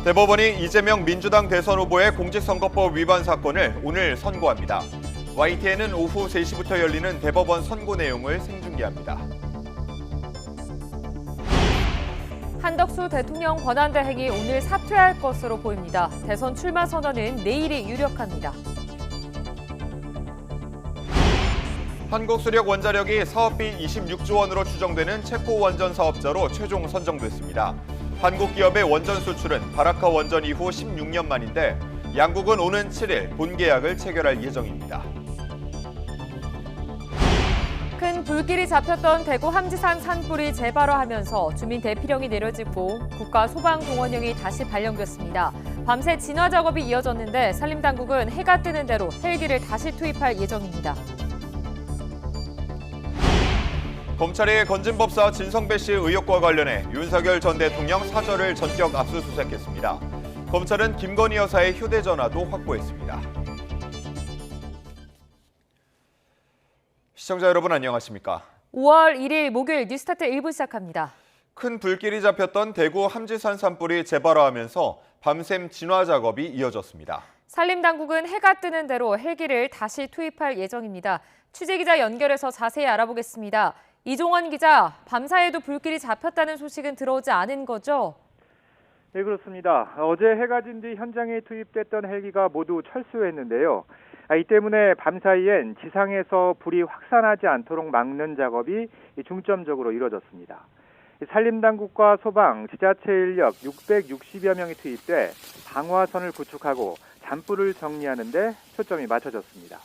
대법원이 이재명 민주당 대선 후보의 공직선거법 위반 사건을 오늘 선고합니다. YTN은 오후 3시부터 열리는 대법원 선고 내용을 생중계합니다. 한덕수 대통령 권한대행이 오늘 사퇴할 것으로 보입니다. 대선 출마 선언은 내일이 유력합니다. 한국수력원자력이 사업비 26조 원으로 추정되는 체코 원전 사업자로 최종 선정됐습니다. 한국 기업의 원전 수출은 바라카 원전 이후 16년 만인데 양국은 오는 7일 본계약을 체결할 예정입니다. 큰 불길이 잡혔던 대구 함지산 산불이 재발화하면서 주민 대피령이 내려지고 국가 소방동원령이 다시 발령됐습니다. 밤새 진화 작업이 이어졌는데 산림당국은 해가 뜨는 대로 헬기를 다시 투입할 예정입니다. 검찰이 건진법사 진성배 씨 의혹과 관련해 윤석열 전 대통령 사저를 전격 압수수색했습니다. 검찰은 김건희 여사의 휴대전화도 확보했습니다. 시청자 여러분 안녕하십니까? 5월 1일 목요일 뉴스타트 1부 시작합니다. 큰 불길이 잡혔던 대구 함지산 산불이 재발화하면서 밤샘 진화 작업이 이어졌습니다. 산림당국은 해가 뜨는 대로 헬기를 다시 투입할 예정입니다. 취재기자 연결해서 자세히 알아보겠습니다. 이종원 기자, 밤사이에도 불길이 잡혔다는 소식은 들어오지 않은 거죠? 네, 그렇습니다. 어제 해가 진 뒤 현장에 투입됐던 헬기가 모두 철수했는데요. 이 때문에 밤사이엔 지상에서 불이 확산하지 않도록 막는 작업이 중점적으로 이뤄졌습니다. 산림당국과 소방, 지자체 인력 660여 명이 투입돼 방화선을 구축하고 잔불을 정리하는 데 초점이 맞춰졌습니다.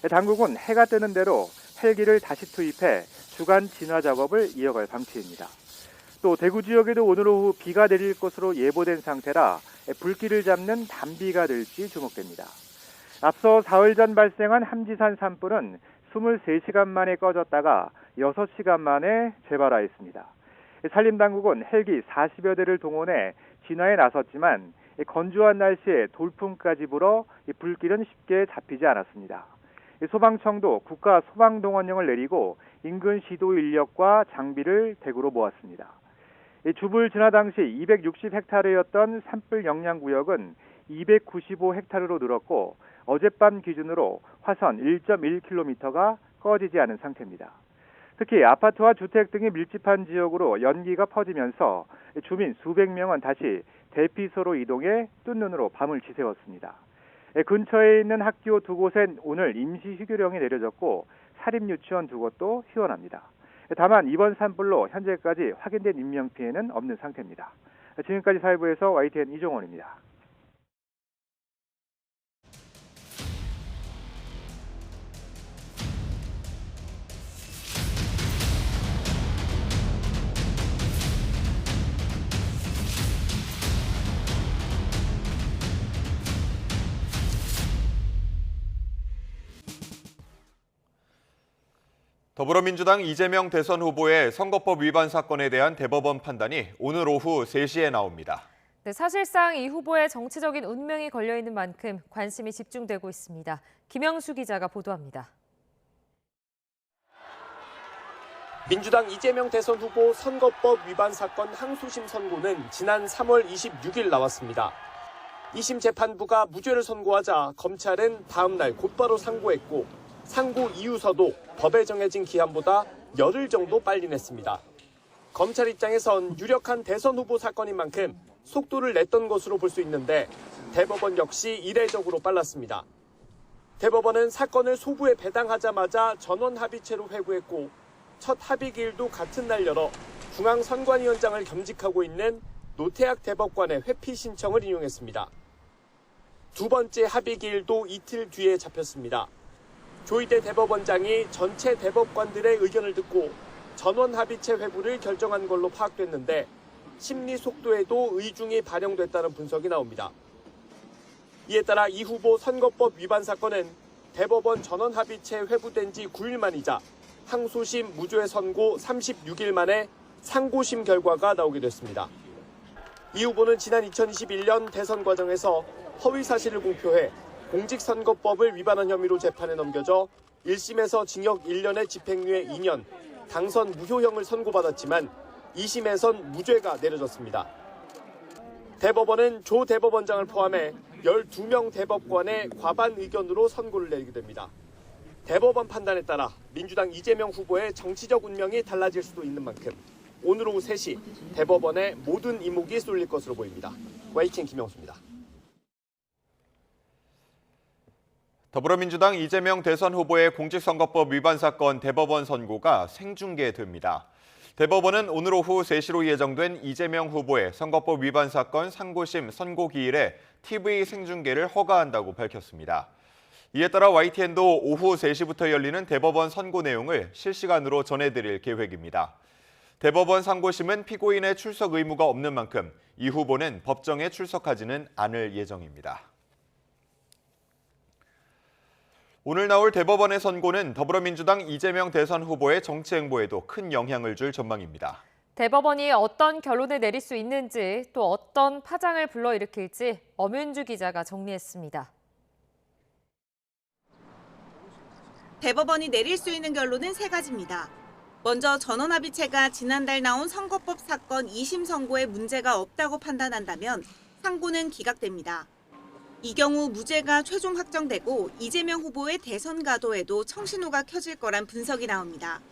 당국은 해가 뜨는 대로 헬기를 다시 투입해 주간 진화 작업을 이어갈 방침입니다. 또 대구 지역에도 오늘 오후 비가 내릴 것으로 예보된 상태라 불길을 잡는 단비가 될지 주목됩니다. 앞서 사흘 전 발생한 함지산 산불은 23시간 만에 꺼졌다가 6시간 만에 재발화했습니다. 산림당국은 헬기 40여 대를 동원해 진화에 나섰지만 건조한 날씨에 돌풍까지 불어 불길은 쉽게 잡히지 않았습니다. 소방청도 국가 소방동원령을 내리고 인근 시도 인력과 장비를 대구로 모았습니다. 주불 진화 당시 260헥타르였던 산불 영향 구역은 295헥타르로 늘었고 어젯밤 기준으로 화선 1.1km가 꺼지지 않은 상태입니다. 특히 아파트와 주택 등이 밀집한 지역으로 연기가 퍼지면서 주민 수백 명은 다시 대피소로 이동해 뜬 눈으로 밤을 지새웠습니다. 근처에 있는 학교 두 곳엔 오늘 임시 휴교령이 내려졌고 사립유치원 두 곳도 휴원합니다. 다만 이번 산불로 현재까지 확인된 인명피해는 없는 상태입니다. 지금까지 사회부에서 YTN 이종원입니다. 더불어민주당 이재명 대선 후보의 선거법 위반 사건에 대한 대법원 판단이 오늘 오후 3시에 나옵니다. 네, 사실상 이 후보의 정치적인 운명이 걸려있는 만큼 관심이 집중되고 있습니다. 김영수 기자가 보도합니다. 민주당 이재명 대선 후보 선거법 위반 사건 항소심 선고는 지난 3월 26일 나왔습니다. 2심 재판부가 무죄를 선고하자 검찰은 다음 날 곧바로 상고했고 상고 이유서도 법에 정해진 기한보다 열흘 정도 빨리 냈습니다. 검찰 입장에선 유력한 대선 후보 사건인 만큼 속도를 냈던 것으로 볼 수 있는데 대법원 역시 이례적으로 빨랐습니다. 대법원은 사건을 소부에 배당하자마자 전원 합의체로 회부했고 첫 합의기일도 같은 날 열어 중앙선관위원장을 겸직하고 있는 노태학 대법관의 회피 신청을 인용했습니다. 두 번째 합의기일도 이틀 뒤에 잡혔습니다. 조희대 대법원장이 전체 대법관들의 의견을 듣고 전원 합의체 회부를 결정한 걸로 파악됐는데 심리 속도에도 의중이 반영됐다는 분석이 나옵니다. 이에 따라 이 후보 선거법 위반 사건은 대법원 전원 합의체 회부된 지 9일 만이자 항소심 무죄 선고 36일 만에 상고심 결과가 나오게 됐습니다. 이 후보는 지난 2021년 대선 과정에서 허위 사실을 공표해 공직선거법을 위반한 혐의로 재판에 넘겨져 1심에서 징역 1년에 집행유예 2년, 당선 무효형을 선고받았지만 2심에선 무죄가 내려졌습니다. 대법원은 조 대법원장을 포함해 12명 대법관의 과반 의견으로 선고를 내리게 됩니다. 대법원 판단에 따라 민주당 이재명 후보의 정치적 운명이 달라질 수도 있는 만큼 오늘 오후 3시 대법원에 모든 이목이 쏠릴 것으로 보입니다. YTN 김영수입니다. 더불어민주당 이재명 대선 후보의 공직선거법 위반 사건 대법원 선고가 생중계됩니다. 대법원은 오늘 오후 3시로 예정된 이재명 후보의 선거법 위반 사건 상고심 선고 기일에 TV 생중계를 허가한다고 밝혔습니다. 이에 따라 YTN도 오후 3시부터 열리는 대법원 선고 내용을 실시간으로 전해드릴 계획입니다. 대법원 상고심은 피고인의 출석 의무가 없는 만큼 이 후보는 법정에 출석하지는 않을 예정입니다. 오늘 나올 대법원의 선고는 더불어민주당 이재명 대선 후보의 정치 행보에도 큰 영향을 줄 전망입니다. 대법원이 어떤 결론을 내릴 수 있는지 또 어떤 파장을 불러일으킬지 엄윤주 기자가 정리했습니다. 대법원이 내릴 수 있는 결론은 3가지입니다. 먼저 전원합의체가 지난달 나온 선거법 사건 2심 선고에 문제가 없다고 판단한다면 상고는 기각됩니다. 이 경우 무죄가 최종 확정되고 이재명 후보의 대선 가도에도 청신호가 켜질 거란 분석이 나옵니다.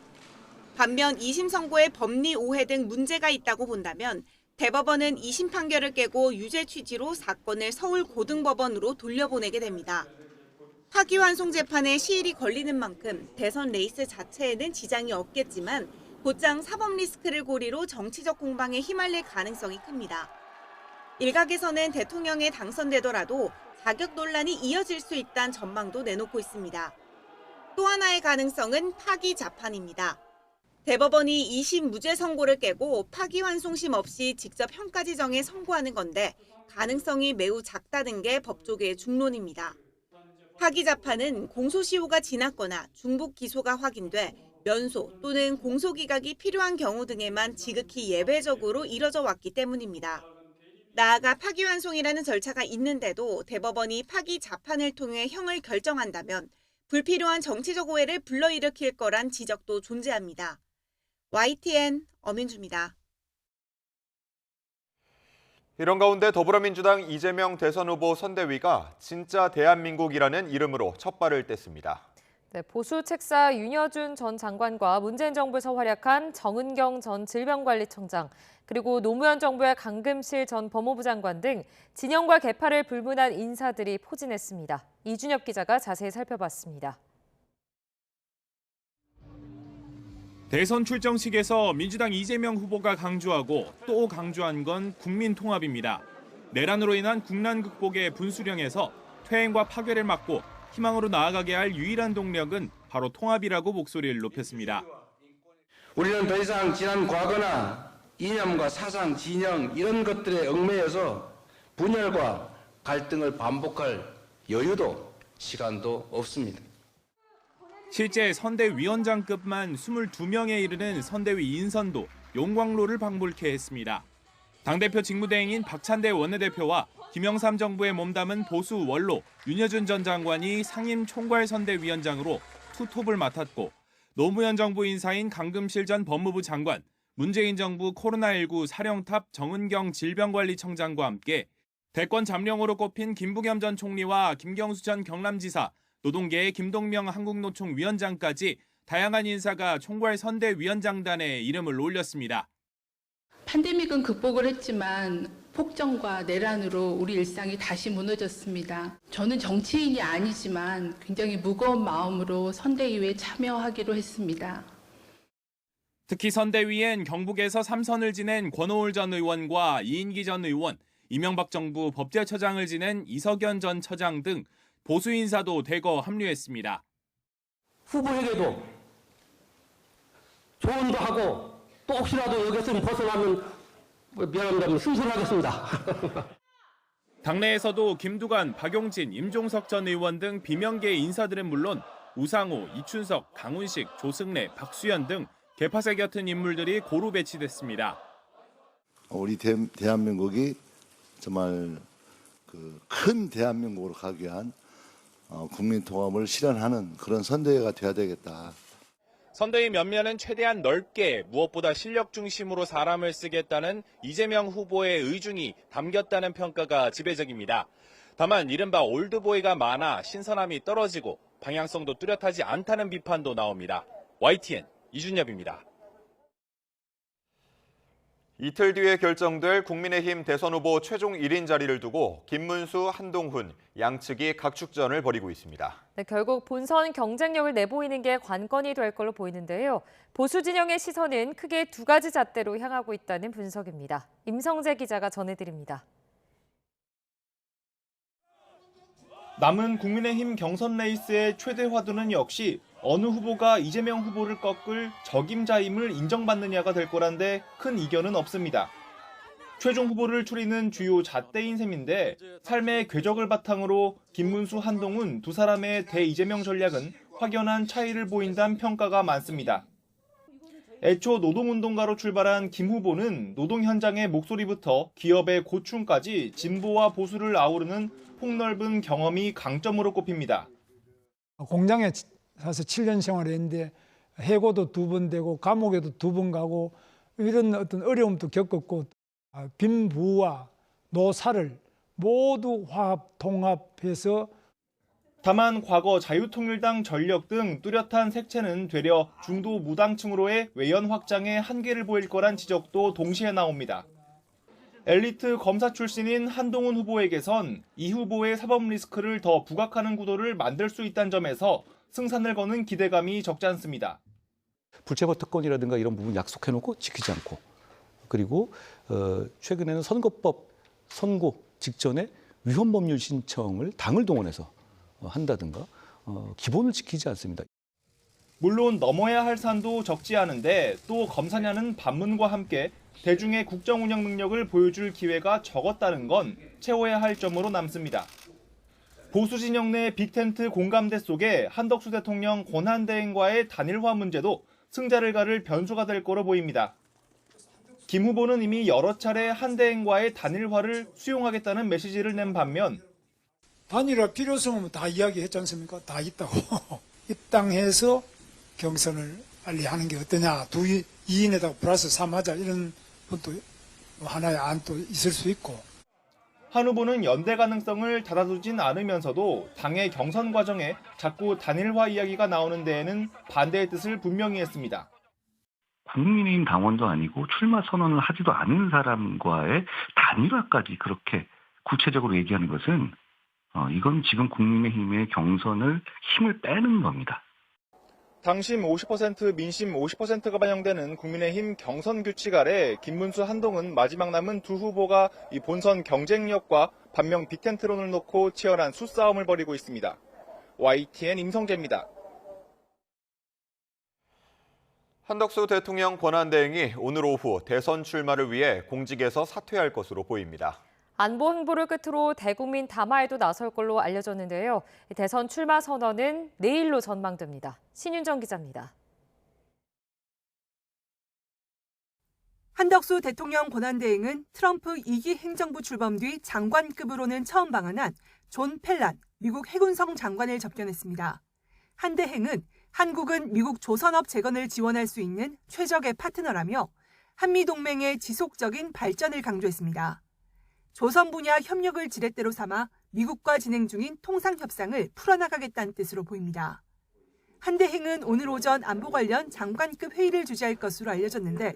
반면 2심 선고에 법리 오해 등 문제가 있다고 본다면 대법원은 2심 판결을 깨고 유죄 취지로 사건을 서울고등법원으로 돌려보내게 됩니다. 파기환송 재판에 시일이 걸리는 만큼 대선 레이스 자체에는 지장이 없겠지만 곧장 사법 리스크를 고리로 정치적 공방에 휘말릴 가능성이 큽니다. 일각에서는 대통령에 당선되더라도 자격 논란이 이어질 수 있다는 전망도 내놓고 있습니다. 또 하나의 가능성은 파기 자판입니다. 대법원이 2심 무죄 선고를 깨고 파기환송심 없이 직접 형까지 정해 선고하는 건데 가능성이 매우 작다는 게 법조계의 중론입니다. 파기 자판은 공소시효가 지났거나 중복 기소가 확인돼 면소 또는 공소기각이 필요한 경우 등에만 지극히 예외적으로 이뤄져 왔기 때문입니다. 나아가 파기환송이라는 절차가 있는데도 대법원이 파기 자판을 통해 형을 결정한다면 불필요한 정치적 오해를 불러일으킬 거란 지적도 존재합니다. YTN 엄윤주입니다. 이런 가운데 더불어민주당 이재명 대선 후보 선대위가 진짜 대한민국이라는 이름으로 첫 발을 뗐습니다. 네, 보수 책사 윤여준 전 장관과 문재인 정부에서 활약한 정은경 전 질병관리청장, 그리고 노무현 정부의 강금실 전 법무부 장관 등 진영과 계파를 불문한 인사들이 포진했습니다. 이준엽 기자가 자세히 살펴봤습니다. 대선 출정식에서 민주당 이재명 후보가 강조하고 또 강조한 건 국민통합입니다. 내란으로 인한 국난 극복의 분수령에서 퇴행과 파괴를 막고 희망으로 나아가게 할 유일한 동력은 바로 통합이라고 목소리를 높였습니다. 우리는 더 이상 지난 과거나 이념과 사상, 진영 이런 것들에 얽매여서 분열과 갈등을 반복할 여유도 시간도 없습니다. 실제 선대위원장급만 22명에 이르는 선대위 인선도 용광로를 방불케 했습니다. 당대표 직무대행인 박찬대 원내대표와 김영삼 정부에 몸담은 보수 원로 윤여준 전 장관이 상임 총괄선대위원장으로 투톱을 맡았고, 노무현 정부 인사인 강금실 전 법무부 장관, 문재인 정부 코로나19 사령탑 정은경 질병관리청장과 함께 대권 잠룡으로 꼽힌 김부겸 전 총리와 김경수 전 경남지사, 노동계의 김동명 한국노총 위원장까지 다양한 인사가 총괄선대위원장단에 이름을 올렸습니다. 팬데믹은 극복을 했지만 폭정과 내란으로 우리 일상이 다시 무너졌습니다. 저는 정치인이 아니지만 굉장히 무거운 마음으로 선대위에 참여하기로 했습니다. 특히 선대위엔 경북에서 3선을 지낸 권오을 전 의원과 이인기 전 의원, 이명박 정부 법제처장을 지낸 이석연 전 처장 등 보수 인사도 대거 합류했습니다. 후보에게도 조언도 하고 또 혹시라도 여기서 벗어나면 미안합니다. 승소하겠습니다. 당내에서도 김두관, 박용진, 임종석 전 의원 등 비명계 인사들은 물론 우상호, 이춘석, 강훈식, 조승래, 박수현 등 개파세 곁은 인물들이 고루 배치됐습니다. 우리 대한민국이 정말 큰 대한민국으로 가기 위한 국민 통합을 실현하는 그런 선대위가 돼야 되겠다. 선대위 면면은 최대한 넓게 무엇보다 실력 중심으로 사람을 쓰겠다는 이재명 후보의 의중이 담겼다는 평가가 지배적입니다. 다만 이른바 올드보이가 많아 신선함이 떨어지고 방향성도 뚜렷하지 않다는 비판도 나옵니다. YTN 이준엽입니다. 이틀 뒤에 결정될 국민의힘 대선 후보 최종 1인 자리를 두고 김문수, 한동훈 양측이 각축전을 벌이고 있습니다. 네, 결국 본선 경쟁력을 내보이는 게 관건이 될 걸로 보이는데요. 보수 진영의 시선은 크게 두 가지 잣대로 향하고 있다는 분석입니다. 임성재 기자가 전해드립니다. 남은 국민의힘 경선 레이스의 최대 화두는 역시 어느 후보가 이재명 후보를 꺾을 적임자임을 인정받느냐가 될 거란데 큰 이견은 없습니다. 최종 후보를 추리는 주요 잣대인 셈인데 삶의 궤적을 바탕으로 김문수, 한동훈 두 사람의 대-이재명 전략은 확연한 차이를 보인다는 평가가 많습니다. 애초 노동운동가로 출발한 김 후보는 노동 현장의 목소리부터 기업의 고충까지 진보와 보수를 아우르는 폭넓은 경험이 강점으로 꼽힙니다. 공장에 사서 7년 생활을 했는데 해고도 2번 되고 감옥에도 2번 가고 이런 어떤 어려움도 겪었고 빈부와 노사를 모두 통합해서 다만 과거 자유통일당 전력 등 뚜렷한 색채는 되려 중도 무당층으로의 외연 확장에 한계를 보일 거란 지적도 동시에 나옵니다. 엘리트 검사 출신인 한동훈 후보에게선 이 후보의 사법 리스크를 더 부각하는 구도를 만들 수 있다는 점에서 승산을 거는 기대감이 적지 않습니다. 불체포 특권이라든가 이런 부분 약속해놓고 지키지 않고 그리고 최근에는 선거법 선고 직전에 위헌 법률 신청을 당을 동원해서 한다든가 기본을 지키지 않습니다. 물론 넘어야 할 산도 적지 않은데 또 검사냐는 반문과 함께 대중의 국정 운영 능력을 보여줄 기회가 적었다는 건 채워야 할 점으로 남습니다. 보수 진영 내 빅텐트 공감대 속에 한덕수 대통령 권한대행과의 단일화 문제도 승자를 가를 변수가 될 거로 보입니다. 김 후보는 이미 여러 차례 한대행과의 단일화를 수용하겠다는 메시지를 낸 반면 단일화 필요성은 다 이야기했지 않습니까? 다 있다고. 입당해서 경선을 빨리 하는 게 어떠냐. 2인에다가 플러스 3 하자 이런 것도 하나의 안도 있을 수 있고. 한 후보는 연대 가능성을 닫아두진 않으면서도 당의 경선 과정에 자꾸 단일화 이야기가 나오는 데에는 반대의 뜻을 분명히 했습니다. 국민의힘 당원도 아니고 출마 선언을 하지도 않은 사람과의 단일화까지 그렇게 구체적으로 얘기하는 것은 이건 지금 국민의힘의 경선을 힘을 빼는 겁니다. 당심 50%, 민심 50%가 반영되는 국민의힘 경선 규칙 아래 김문수, 한동훈 마지막 남은 두 후보가 이 본선 경쟁력과 반면 빅텐트론을 놓고 치열한 수싸움을 벌이고 있습니다. YTN 임성재입니다. 한덕수 대통령 권한대행이 오늘 오후 대선 출마를 위해 공직에서 사퇴할 것으로 보입니다. 안보 행보를 끝으로 대국민 담화에도 나설 걸로 알려졌는데요. 대선 출마 선언은 내일로 전망됩니다. 신윤정 기자입니다. 한덕수 대통령 권한대행은 트럼프 2기 행정부 출범 뒤 장관급으로는 처음 방한한 존 펠란 미국 해군성 장관을 접견했습니다. 한 대행은 한국은 미국 조선업 재건을 지원할 수 있는 최적의 파트너라며 한미동맹의 지속적인 발전을 강조했습니다. 조선 분야 협력을 지렛대로 삼아 미국과 진행 중인 통상협상을 풀어나가겠다는 뜻으로 보입니다. 한 대행은 오늘 오전 안보 관련 장관급 회의를 주재할 것으로 알려졌는데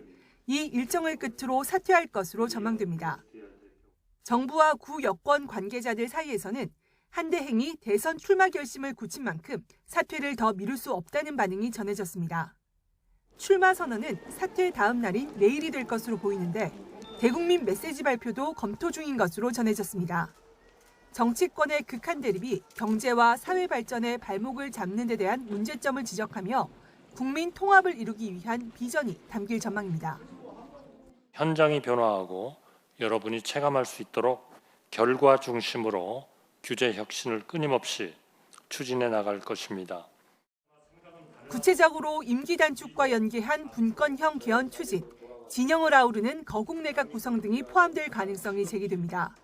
이 일정을 끝으로 사퇴할 것으로 전망됩니다. 정부와 구 여권 관계자들 사이에서는 한 대행이 대선 출마 결심을 굳힌 만큼 사퇴를 더 미룰 수 없다는 반응이 전해졌습니다. 출마 선언은 사퇴 다음 날인 내일이 될 것으로 보이는데 대국민 메시지 발표도 검토 중인 것으로 전해졌습니다. 정치권의 극한 대립이 경제와 사회 발전의 발목을 잡는 데 대한 문제점을 지적하며 국민 통합을 이루기 위한 비전이 담길 전망입니다. 현장이 변화하고 여러분이 체감할 수 있도록 결과 중심으로 규제 혁신을 끊임없이 추진해 나갈 것입니다. 구체적으로 임기 단축과 연계한 분권형 개헌 추진, 진영을 아우르는 거국내각 구성 등이 포함될 가능성이 제기됩니다.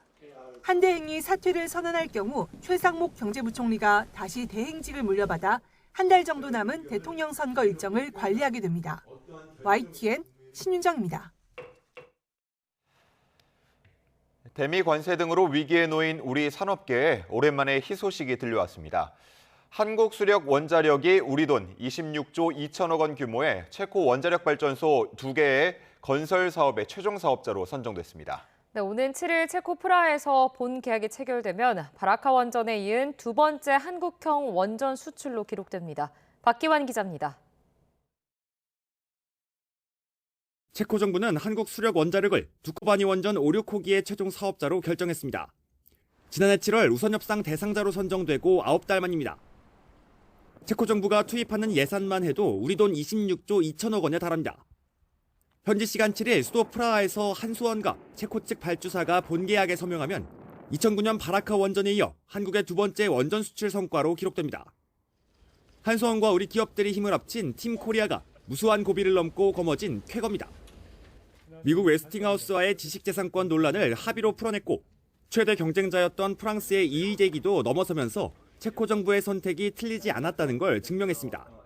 한 대행이 사퇴를 선언할 경우 최상목 경제부총리가 다시 대행직을 물려받아 한 달 정도 남은 대통령 선거 일정을 관리하게 됩니다. YTN 신윤정입니다. 대미 관세 등으로 위기에 놓인 우리 산업계에 오랜만에 희소식이 들려왔습니다. 한국수력원자력이 우리 돈 26조 2천억 원 규모의 체코 원자력 발전소 2개의 건설 사업의 최종 사업자로 선정됐습니다. 네, 오는 7일 체코 프라하에서 본 계약이 체결되면 바라카 원전에 이은 두 번째 한국형 원전 수출로 기록됩니다. 박기환 기자입니다. 체코 정부는 한국수력원자력을 두코바니 원전 5, 6호기의 최종 사업자로 결정했습니다. 지난해 7월 우선협상 대상자로 선정되고 9달 만입니다. 체코 정부가 투입하는 예산만 해도 우리 돈 26조 2천억 원에 달합니다. 현지 시간 7일 수도 프라하에서 한수원과 체코 측 발주사가 본계약에 서명하면 2009년 바라카 원전에 이어 한국의 두 번째 원전 수출 성과로 기록됩니다. 한수원과 우리 기업들이 힘을 합친 팀 코리아가 무수한 고비를 넘고 거머쥔 쾌거입니다. 미국 웨스팅하우스와의 지식재산권 논란을 합의로 풀어냈고 최대 경쟁자였던 프랑스의 이의제기도 넘어서면서 체코 정부의 선택이 틀리지 않았다는 걸 증명했습니다.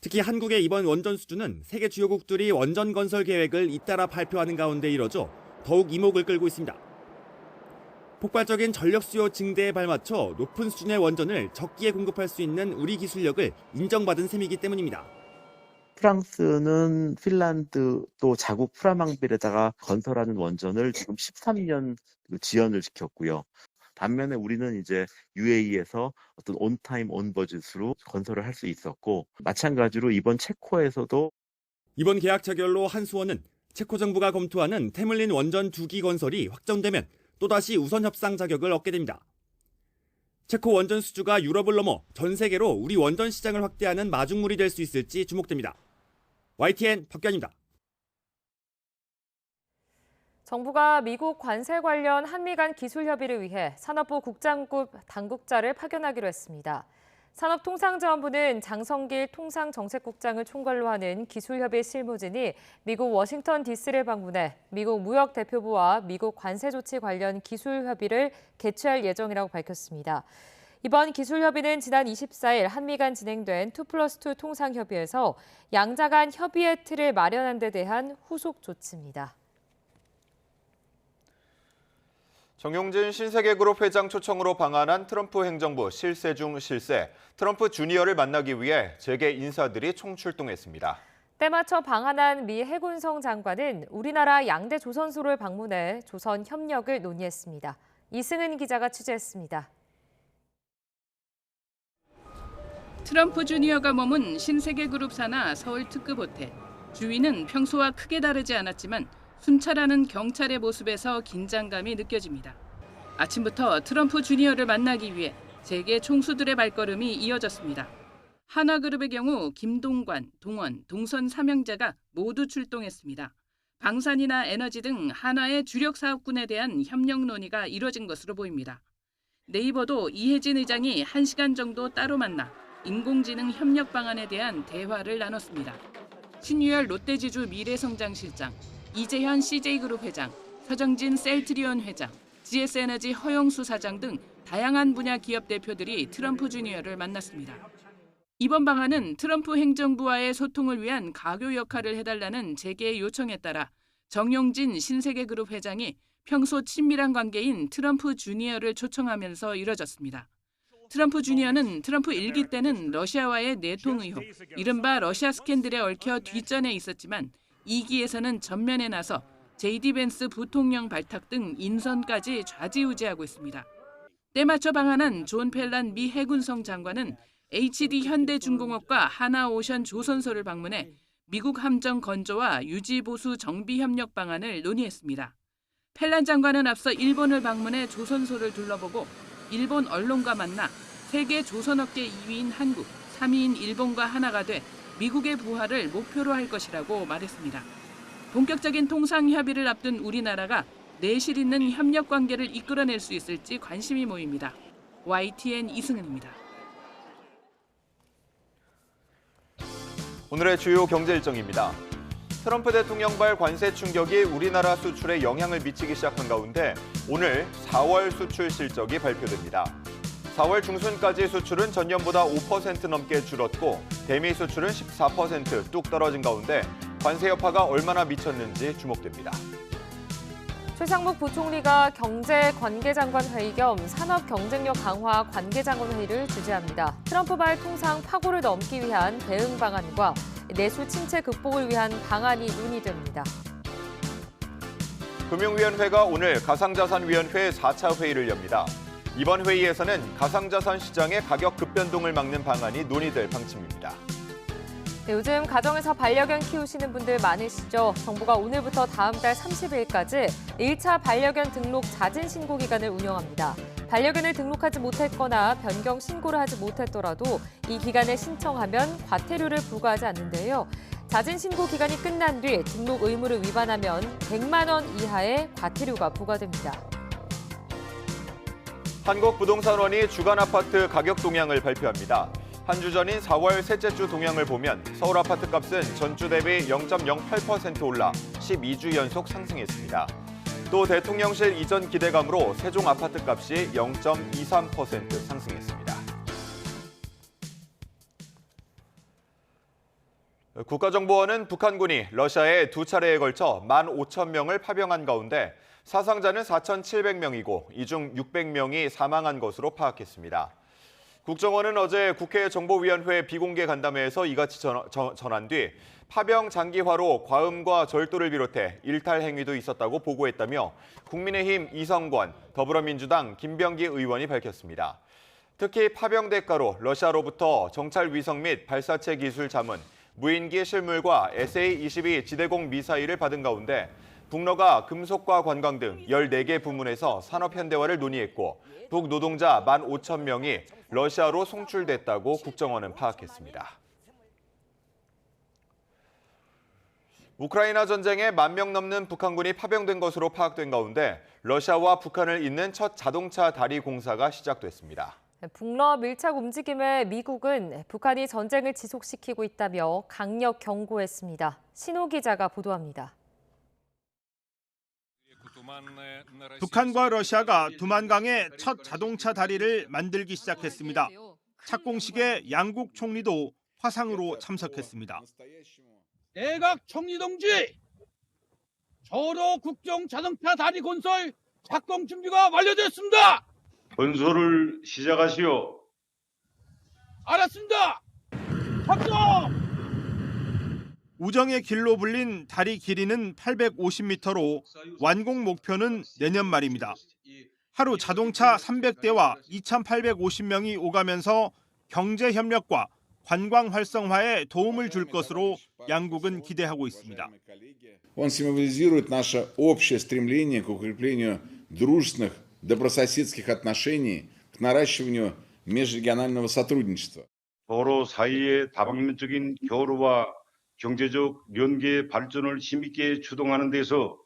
특히 한국의 이번 원전 수주는 세계 주요국들이 원전 건설 계획을 잇따라 발표하는 가운데 이뤄져 더욱 이목을 끌고 있습니다. 폭발적인 전력 수요 증대에 발맞춰 높은 수준의 원전을 적기에 공급할 수 있는 우리 기술력을 인정받은 셈이기 때문입니다. 프랑스는 핀란드 또 자국 프라망빌에다가 건설하는 원전을 지금 13년 지연을 시켰고요. 반면에 우리는 이제 UAE에서 어떤 온타임 온버짓으로 건설을 할 수 있었고 마찬가지로 이번 체코에서도 이번 계약 체결로 한수원은 체코 정부가 검토하는 테물린 원전 2기 건설이 확정되면 또다시 우선 협상 자격을 얻게 됩니다. 체코 원전 수주가 유럽을 넘어 전 세계로 우리 원전 시장을 확대하는 마중물이 될 수 있을지 주목됩니다. YTN 박견입니다. 정부가 미국 관세 관련 한미 간 기술 협의를 위해 산업부 국장급 당국자를 파견하기로 했습니다. 산업통상자원부는 장성길 통상정책국장을 총괄로 하는 기술협의 실무진이 미국 워싱턴 DC를 방문해 미국 무역대표부와 미국 관세 조치 관련 기술 협의를 개최할 예정이라고 밝혔습니다. 이번 기술협의는 지난 24일 한미 간 진행된 2+2 통상협의에서 양자 간 협의의 틀을 마련한 데 대한 후속 조치입니다. 정용진 신세계그룹 회장 초청으로 방한한 트럼프 행정부 실세 중 실세, 트럼프 주니어를 만나기 위해 재계 인사들이 총출동했습니다. 때맞춰 방한한 미 해군성 장관은 우리나라 양대 조선소를 방문해 조선 협력을 논의했습니다. 이승은 기자가 취재했습니다. 트럼프 주니어가 머문 신세계그룹 산하 서울 특급 호텔. 주위는 평소와 크게 다르지 않았지만 순찰하는 경찰의 모습에서 긴장감이 느껴집니다. 아침부터 트럼프 주니어를 만나기 위해 재계 총수들의 발걸음이 이어졌습니다. 한화그룹의 경우 김동관, 동원, 동선 3형제가 모두 출동했습니다. 방산이나 에너지 등 한화의 주력 사업군에 대한 협력 논의가 이뤄진 것으로 보입니다. 네이버도 이해진 의장이 1시간 정도 따로 만나 인공지능 협력 방안에 대한 대화를 나눴습니다. 신유열 롯데지주 미래성장실장, 이재현 CJ그룹 회장, 서정진 셀트리온 회장, GS에너지 허영수 사장 등 다양한 분야 기업 대표들이 트럼프 주니어를 만났습니다. 이번 방안은 트럼프 행정부와의 소통을 위한 가교 역할을 해달라는 재계의 요청에 따라 정용진 신세계그룹 회장이 평소 친밀한 관계인 트럼프 주니어를 초청하면서 이뤄졌습니다. 트럼프 주니어는 트럼프 1기 때는 러시아와의 내통 의혹, 이른바 러시아 스캔들에 얽혀 뒷전에 있었지만 2기에서는 전면에 나서 JD 벤스 부통령 발탁 등 인선까지 좌지우지하고 있습니다. 때맞춰 방한한 존 펠란 미 해군성 장관은 HD 현대중공업과 하나오션 조선소를 방문해 미국 함정 건조와 유지보수 정비 협력 방안을 논의했습니다. 펠란 장관은 앞서 일본을 방문해 조선소를 둘러보고 일본 언론과 만나 세계 조선업계 2위인 한국, 3위인 일본과 하나가 돼 미국의 부활을 목표로 할 것이라고 말했습니다. 본격적인 통상 협의를 앞둔 우리나라가 내실 있는 협력 관계를 이끌어낼 수 있을지 관심이 모입니다. YTN 이승은입니다. 오늘의 주요 경제 일정입니다. 트럼프 대통령발 관세 충격이 우리나라 수출에 영향을 미치기 시작한 가운데 오늘 4월 수출 실적이 발표됩니다. 4월 중순까지 수출은 전년보다 5% 넘게 줄었고 대미 수출은 14% 뚝 떨어진 가운데 관세 여파가 얼마나 미쳤는지 주목됩니다. 최상목 부총리가 경제관계장관 회의 겸 산업경쟁력 강화 관계장관 회의를 주재합니다. 트럼프발 통상 파고를 넘기 위한 대응 방안과 내수 침체 극복을 위한 방안이 논의됩니다. 금융위원회가 오늘 가상자산위원회 4차 회의를 엽니다. 이번 회의에서는 가상자산 시장의 가격 급변동을 막는 방안이 논의될 방침입니다. 네, 요즘 가정에서 반려견 키우시는 분들 많으시죠? 정부가 오늘부터 다음 달 30일까지 1차 반려견 등록 자진 신고 기간을 운영합니다. 반려견을 등록하지 못했거나 변경 신고를 하지 못했더라도 이 기간에 신청하면 과태료를 부과하지 않는데요. 자진 신고 기간이 끝난 뒤 등록 의무를 위반하면 100만 원 이하의 과태료가 부과됩니다. 한국부동산원이 주간 아파트 가격 동향을 발표합니다. 한 주 전인 4월 셋째 주 동향을 보면 서울 아파트 값은 전주 대비 0.08% 올라 12주 연속 상승했습니다. 또 대통령실 이전 기대감으로 세종 아파트 값이 0.23% 상승했습니다. 국가정보원은 북한군이 러시아에 두 차례에 걸쳐 15,000명을 파병한 가운데 사상자는 4,700명이고 이 중 600명이 사망한 것으로 파악했습니다. 국정원은 어제 국회 정보위원회 비공개 간담회에서 이같이 전한 뒤 파병 장기화로 과음과 절도를 비롯해 일탈 행위도 있었다고 보고했다며 국민의힘 이성권, 더불어민주당 김병기 의원이 밝혔습니다. 특히 파병 대가로 러시아로부터 정찰 위성 및 발사체 기술 자문, 무인기 실물과 SA-22 지대공 미사일을 받은 가운데 북러가 금속과 관광 등 14개 부문에서 산업 현대화를 논의했고 북 노동자 15,000명이 러시아로 송출됐다고 국정원은 파악했습니다. 우크라이나 전쟁에 10,000명 넘는 북한군이 파병된 것으로 파악된 가운데 러시아와 북한을 잇는 첫 자동차 다리 공사가 시작됐습니다. 북러 밀착 움직임에 미국은 북한이 전쟁을 지속시키고 있다며 강력 경고했습니다. 신호 기자가 보도합니다. 북한과 러시아가 두만강에 첫 자동차 다리를 만들기 시작했습니다. 착공식에 양국 총리도 화상으로 참석했습니다. 내각 총리 동지, 저로 국경 자동차 다리 건설 착공 준비가 완료됐습니다. 건설을 시작하시오. 알았습니다. 작동! 우정의 길로 불린 다리 길이는 850m로 완공 목표는 내년 말입니다. 하루 자동차 300대와 2,850명이 오가면서 경제 협력과 관광 활성화에 도움을 줄 것으로 양국은 기대하고 있습니다. Он символизирует наше общее стремление к укреплению дружественных, добрососедских отношений, к наращиванию межрегионального сотрудничества. 서로 사이의 다방면적인 교류와 경제적 연계 발전을 힘있게 주동하는 데서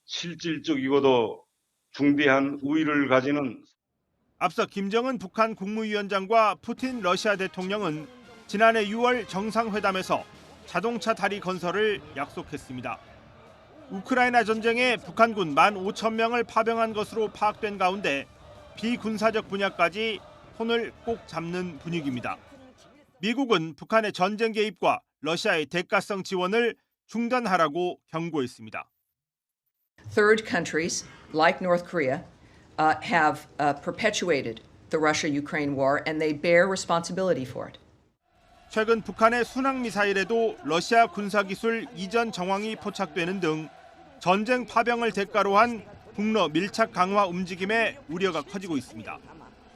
실질적이고도 중대한 우위를 가지는 앞서 김정은 북한 국무위원장과 푸틴 러시아 대통령은 지난해 6월 정상회담에서 자동차 다리 건설을 약속했습니다. 우크라이나 전쟁에 북한군 15,000명을 파병한 것으로 파악된 가운데 비군사적 분야까지 손을 꼭 잡는 분위기입니다. 미국은 북한의 전쟁 개입과 러시아의 대가성 지원을 중단하라고 경고했습니다. Third countries like North Korea have perpetuated the Russia-Ukraine war and they bear responsibility for it. 최근 북한의 순항 미사일에도 러시아 군사기술 이전 정황이 포착되는 등 전쟁 파병을 대가로 한 북러 밀착 강화 움직임에 우려가 커지고 있습니다.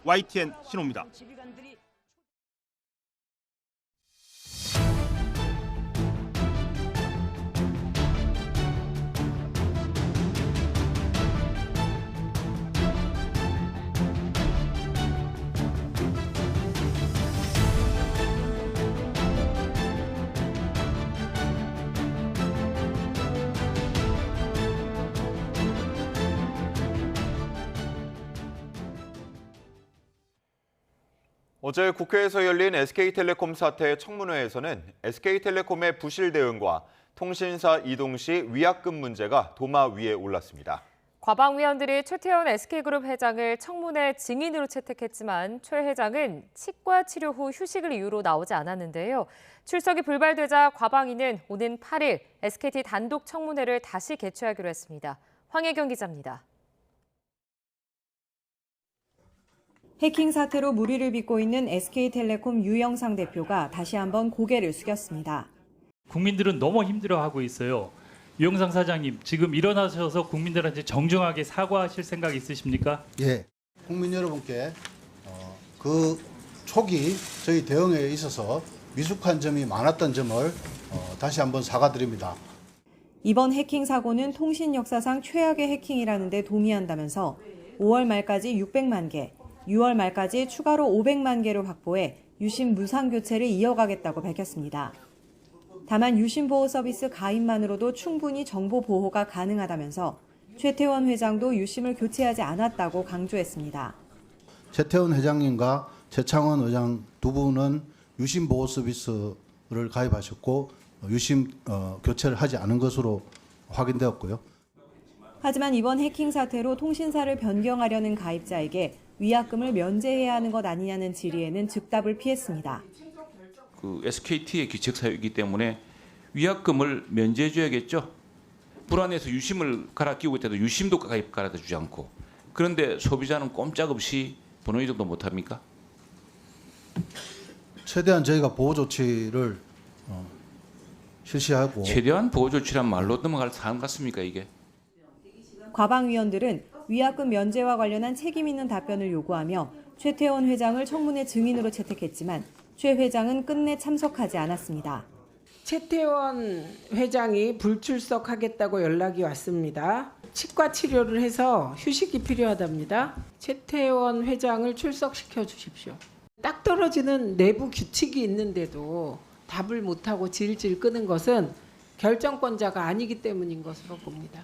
YTN 신호입니다. 어제 국회에서 열린 SK텔레콤 사태 청문회에서는 SK텔레콤의 부실 대응과 통신사 이동 시 위약금 문제가 도마 위에 올랐습니다. 과방위원들이 최태원 SK그룹 회장을 청문회 증인으로 채택했지만 최 회장은 치과 치료 후 휴식을 이유로 나오지 않았는데요. 출석이 불발되자 과방위는 오는 8일 SKT 단독 청문회를 다시 개최하기로 했습니다. 황혜경 기자입니다. 해킹 사태로 물의를 빚고 있는 SK텔레콤 유영상 대표가 다시 한번 고개를 숙였습니다. 국민들은 너무 힘들어하고 있어요. 유영상 사장님, 지금 일어나셔서 국민들한테 정중하게 사과하실 생각 있으십니까? 예, 국민 여러분께 그 초기 저희 대응에 있어서 미숙한 점이 많았던 점을 다시 한번 사과드립니다. 이번 해킹 사고는 통신 역사상 최악의 해킹이라는 데 동의한다면서 5월 말까지 600만 개, 6월 말까지 추가로 500만 개를 확보해 유심 무상 교체를 이어가겠다고 밝혔습니다. 다만 유심 보호 서비스 가입만으로도 충분히 정보 보호가 가능하다면서 최태원 회장도 유심을 교체하지 않았다고 강조했습니다. 최태원 회장님과 최창원 의장 두 분은 유심 보호 서비스를 가입하셨고 유심 교체를 하지 않은 것으로 확인되었고요. 하지만 이번 해킹 사태로 통신사를 변경하려는 가입자에게 위약금을 면제해야 하는 것 아니냐는 질의에는 즉답을 피했습니다. SKT의 기책 사유이기 때문에 위약금을 면제해줘야겠죠. 불안해서 유심을 갈아 끼우고 있다도 유심도 갈아다 주지 않고, 그런데 소비자는 꼼짝없이 번호 이동도 못합니까? 최대한 저희가 보호 조치를 실시하고. 최대한 보호 조치란 말로 넘어갈 사안 같습니까 이게? 과방위원들은 위약금 면제와 관련한 책임 있는 답변을 요구하며 최태원 회장을 청문회 증인으로 채택했지만 최 회장은 끝내 참석하지 않았습니다. 최태원 회장이 불출석하겠다고 연락이 왔습니다. 치과 치료를 해서 휴식이 필요하답니다. 최태원 회장을 출석시켜 주십시오. 딱 떨어지는 내부 규칙이 있는데도 답을 못하고 질질 끄는 것은 결정권자가 아니기 때문인 것으로 봅니다.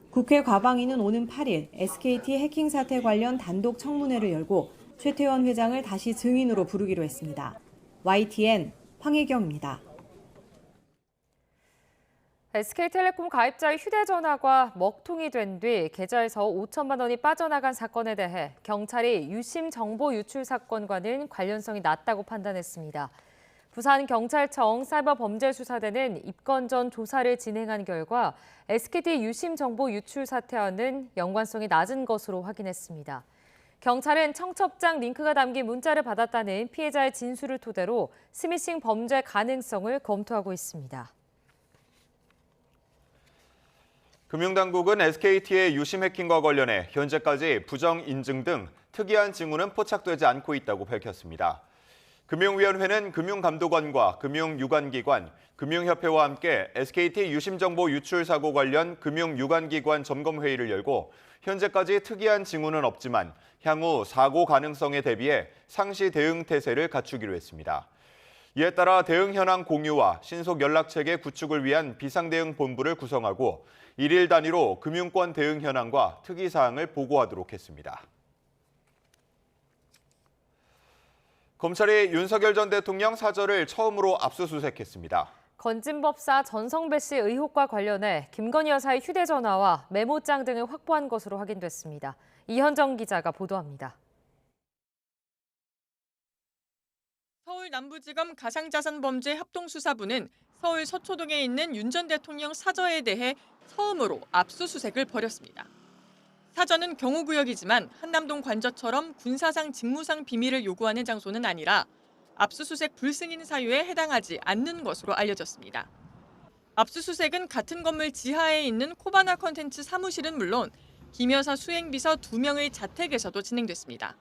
국회 과방위는 오는 8일 SKT 해킹 사태 관련 단독 청문회를 열고 최태원 회장을 다시 증인으로 부르기로 했습니다. YTN 황혜경입니다. SK텔레콤 가입자의 휴대전화가 먹통이 된 뒤 계좌에서 5천만 원이 빠져나간 사건에 대해 경찰이 유심 정보 유출 사건과는 관련성이 낮다고 판단했습니다. 부산경찰청 사이버범죄수사대는 입건 전 조사를 진행한 결과 SKT 유심 정보 유출 사태와는 연관성이 낮은 것으로 확인했습니다. 경찰은 청첩장 링크가 담긴 문자를 받았다는 피해자의 진술을 토대로 스미싱 범죄 가능성을 검토하고 있습니다. 금융당국은 SKT의 유심 해킹과 관련해 현재까지 부정 인증 등 특이한 징후는 포착되지 않고 있다고 밝혔습니다. 금융위원회는 금융감독원과 금융유관기관, 금융협회와 함께 SKT 유심정보 유출 사고 관련 금융유관기관 점검회의를 열고 현재까지 특이한 징후는 없지만 향후 사고 가능성에 대비해 상시 대응 태세를 갖추기로 했습니다. 이에 따라 대응 현황 공유와 신속 연락체계 구축을 위한 비상대응 본부를 구성하고 1일 단위로 금융권 대응 현황과 특이사항을 보고하도록 했습니다. 검찰이 윤석열 전 대통령 사저를 처음으로 압수수색했습니다. 건진법사 전성배 씨 의혹과 관련해 김건희 여사의 휴대전화와 메모장 등을 확보한 것으로 확인됐습니다. 이현정 기자가 보도합니다. 서울 남부지검 가상자산범죄 합동수사부는 서울 서초동에 있는 윤 전 대통령 사저에 대해 처음으로 압수수색을 벌였습니다. 사저는 경호구역이지만 한남동 관저처럼 군사상 직무상 비밀을 요구하는 장소는 아니라 압수수색 불승인 사유에 해당하지 않는 것으로 알려졌습니다. 압수수색은 같은 건물 지하에 있는 코바나 컨텐츠 사무실은 물론 김 여사 수행비서 2명의 자택에서도 진행됐습니다.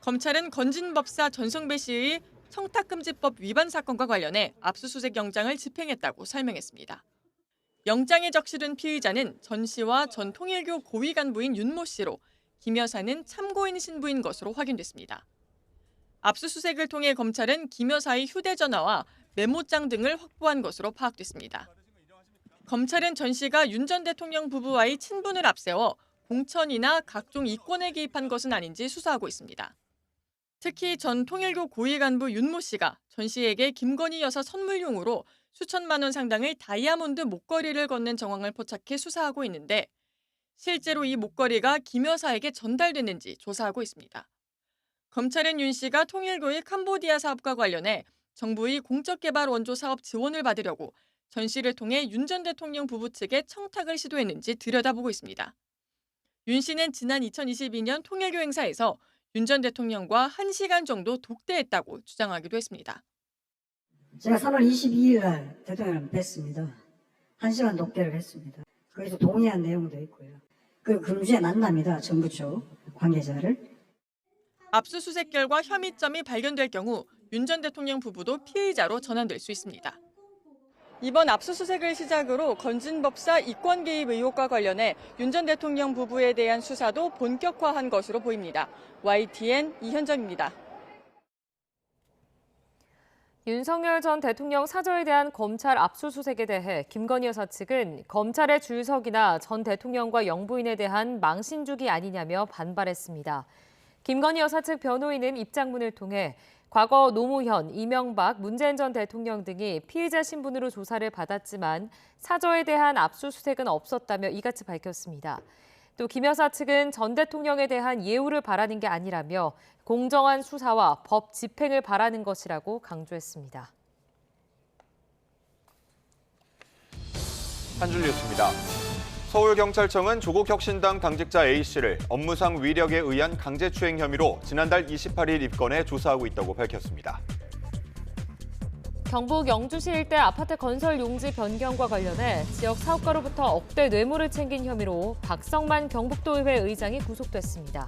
검찰은 건진법사 전성배 씨의 청탁금지법 위반 사건과 관련해 압수수색 영장을 집행했다고 설명했습니다. 영장에 적시된 피의자는 전 씨와 전 통일교 고위 간부인 윤모 씨로 김 여사는 참고인 신부인 것으로 확인됐습니다. 압수수색을 통해 검찰은 김 여사의 휴대전화와 메모장 등을 확보한 것으로 파악됐습니다. 검찰은 전 씨가 윤 전 대통령 부부와의 친분을 앞세워 공천이나 각종 이권에 개입한 것은 아닌지 수사하고 있습니다. 특히 전 통일교 고위 간부 윤모 씨가 전 씨에게 김건희 여사 선물용으로 수천만 원 상당의 다이아몬드 목걸이를 건넨 정황을 포착해 수사하고 있는데 실제로 이 목걸이가 김 여사에게 전달됐는지 조사하고 있습니다. 검찰은 윤 씨가 통일교의 캄보디아 사업과 관련해 정부의 공적개발 원조 사업 지원을 받으려고 전 씨를 통해 윤 전 대통령 부부 측에 청탁을 시도했는지 들여다보고 있습니다. 윤 씨는 지난 2022년 통일교 행사에서 윤 전 대통령과 1시간 정도 독대했다고 주장하기도 했습니다. 제가 3월 22일 날 대통령을 뵀습니다. 1시간 독대를 했습니다. 거기서 동의한 내용도 있고요. 그 금주에 만납니다. 정부 쪽 관계자를. 압수수색 결과 혐의점이 발견될 경우 윤 전 대통령 부부도 피의자로 전환될 수 있습니다. 이번 압수수색을 시작으로 건진법사 이권 개입 의혹과 관련해 윤 전 대통령 부부에 대한 수사도 본격화한 것으로 보입니다. YTN 이현정입니다. 윤석열 전 대통령 사저에 대한 검찰 압수수색에 대해 김건희 여사 측은 검찰의 줄석이나 전 대통령과 영부인에 대한 망신주기 아니냐며 반발했습니다. 김건희 여사 측 변호인은 입장문을 통해 과거 노무현, 이명박, 문재인 전 대통령 등이 피의자 신분으로 조사를 받았지만 사저에 대한 압수수색은 없었다며 이같이 밝혔습니다. 또 김 여사 측은 전 대통령에 대한 예우를 바라는 게 아니라며 공정한 수사와 법 집행을 바라는 것이라고 강조했습니다. 한 줄 뉴스입니다. 서울경찰청은 조국혁신당 당직자 A씨를 업무상 위력에 의한 강제추행 혐의로 지난달 28일 입건해 조사하고 있다고 밝혔습니다. 경북 영주시 일대 아파트 건설 용지 변경과 관련해 지역 사업가로부터 억대 뇌물을 챙긴 혐의로 박성만 경북도의회 의장이 구속됐습니다.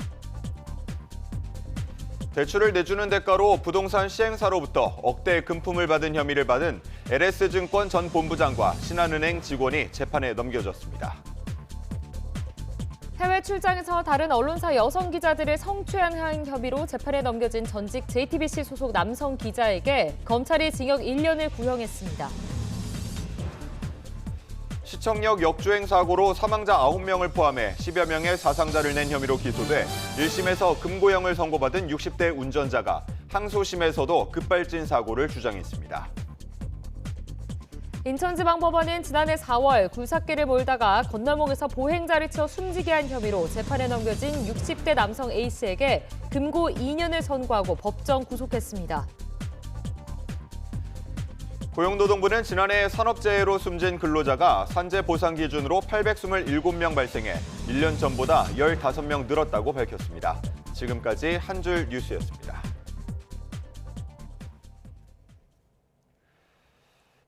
대출을 내주는 대가로 부동산 시행사로부터 억대 금품을 받은 혐의를 받은 LS증권 전 본부장과 신한은행 직원이 재판에 넘겨졌습니다. 해외 출장에서 다른 언론사 여성 기자들을 성추행한 혐의로 재판에 넘겨진 전직 JTBC 소속 남성 기자에게 검찰이 징역 1년을 구형했습니다. 시청역 역주행 사고로 사망자 9명을 포함해 10여 명의 사상자를 낸 혐의로 기소돼 1심에서 금고형을 선고받은 60대 운전자가 항소심에서도 급발진 사고를 주장했습니다. 인천지방법원은 지난해 4월 굴삭기를 몰다가 건널목에서 보행자를 치어 숨지게 한 혐의로 재판에 넘겨진 60대 남성 A씨에게 금고 2년을 선고하고 법정 구속했습니다. 고용노동부는 지난해 산업재해로 숨진 근로자가 산재 보상 기준으로 827명 발생해 1년 전보다 15명 늘었다고 밝혔습니다. 지금까지 한 줄 뉴스였습니다.